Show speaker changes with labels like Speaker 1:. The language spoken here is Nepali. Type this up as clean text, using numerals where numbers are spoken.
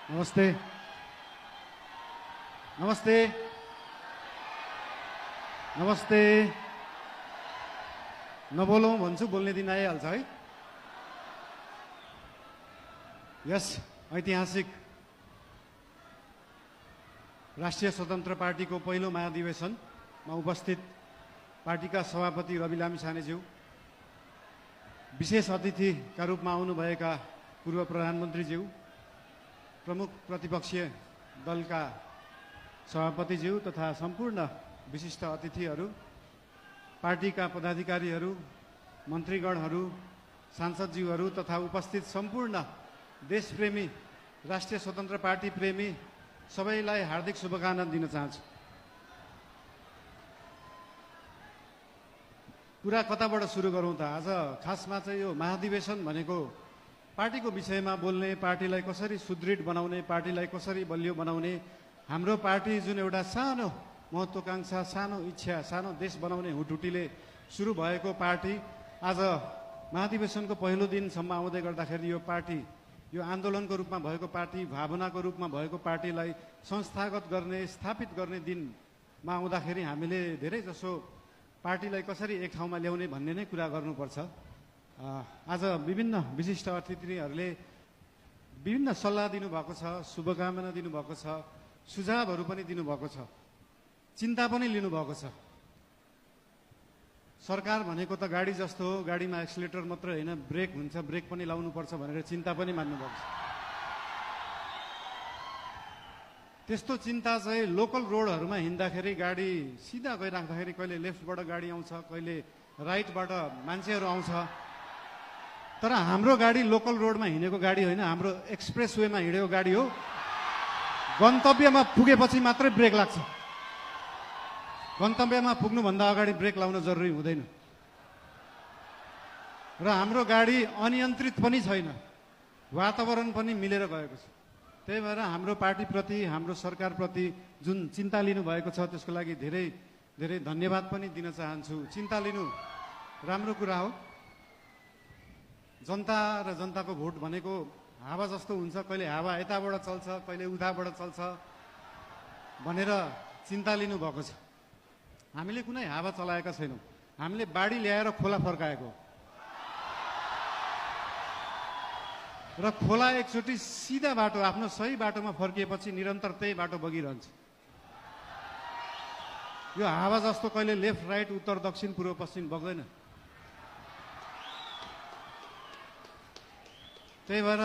Speaker 1: नमस्ते नमस्ते नमस्ते नबोलौँ भन्छु बोल्ने दिन आइहाल्छ है। यस ऐतिहासिक राष्ट्रिय स्वतन्त्र पार्टीको पहिलो महाधिवेशनमा उपस्थित पार्टीका सभापति रवि लामिछानेज्यू, विशेष अतिथिका रूपमा आउनुभएका पूर्व प्रधानमन्त्रीज्यू, प्रमुख प्रतिपक्षीय दलका सभापतिज्यू तथा सम्पूर्ण विशिष्ट अतिथिहरू, पार्टीका पदाधिकारीहरू, मन्त्रीगणहरू, सांसदज्यूहरू तथा उपस्थित सम्पूर्ण देशप्रेमी राष्ट्रिय स्वतन्त्र पार्टी प्रेमी सबैलाई हार्दिक शुभकामना दिन चाहन्छु। कुरा कताबाट सुरु गरौँ त? आज खासमा चाहिँ यो महाधिवेशन भनेको पार्टीको विषयमा बोल्ने, पार्टीलाई कसरी सुदृढ बनाउने, पार्टीलाई कसरी बलियो बनाउने, हाम्रो पार्टी जुन एउटा सानो महत्त्वाकांक्षा, सानो इच्छा, सानो देश बनाउने हुटुटीले सुरु भएको पार्टी आज महाधिवेशनको पहिलो दिनसम्म आउँदै गर्दाखेरि यो पार्टी, यो आन्दोलनको रूपमा भएको पार्टी, भावनाको रूपमा भएको पार्टीलाई संस्थागत गर्ने, स्थापित गर्ने दिनमा आउँदाखेरि हामीले धेरै जसो पार्टीलाई कसरी एक ठाउँमा ल्याउने भन्ने नै कुरा गर्नुपर्छ। आज विभिन्न विशिष्ट अतिथिहरूले विभिन्न सल्लाह दिनुभएको छ, शुभकामना दिनुभएको छ, सुझावहरू पनि दिनुभएको छ, चिन्ता पनि लिनुभएको छ। सरकार भनेको त गाडी जस्तो हो, गाडीमा एक्सिलेटर मात्र होइन, ब्रेक हुन्छ, ब्रेक पनि लाउनुपर्छ भनेर चिन्ता पनि मान्नुभएको छ। त्यस्तो चिन्ता चाहिँ लोकल रोडहरूमा हिँड्दाखेरि गाडी सिधा गइराख्दाखेरि कहिले लेफ्टबाट गाडी आउँछ, कहिले राइटबाट मान्छेहरू आउँछ, तर हाम्रो गाडी लोकल रोडमा हिँडेको गाडी होइन, हाम्रो एक्सप्रेस वेमा हिँडेको गाडी हो। गन्तव्यमा पुगेपछि मात्रै ब्रेक लाग्छ, गन्तव्यमा पुग्नुभन्दा अगाडि ब्रेक लाउन जरुरी हुँदैन। र हाम्रो गाडी अनियन्त्रित पनि छैन, वातावरण पनि मिलेर गएको छ। त्यही भएर हाम्रो पार्टीप्रति, हाम्रो सरकारप्रति जुन चिन्ता लिनुभएको छ त्यसको लागि धेरै धेरै धन्यवाद पनि दिन चाहन्छु। चिन्ता लिनु राम्रो कुरा हो। जनता र जनताको भोट भनेको हावा जस्तो हुन्छ, कहिले हावा यताबाट चल्छ, कहिले उताबाट चल्छ भनेर चिन्ता लिनुभएको छ। हामीले कुनै हावा चलाएका छैनौँ, हामीले बाढी ल्याएर खोला फर्काएको र खोला एकचोटि सिधा बाटो, आफ्नो सही बाटोमा फर्किएपछि निरन्तर त्यही बाटो बगिरहन्छ। यो हावा जस्तो कहिले लेफ्ट राइट, उत्तर दक्षिण, पूर्व पश्चिम बग्दैन। त्यही भएर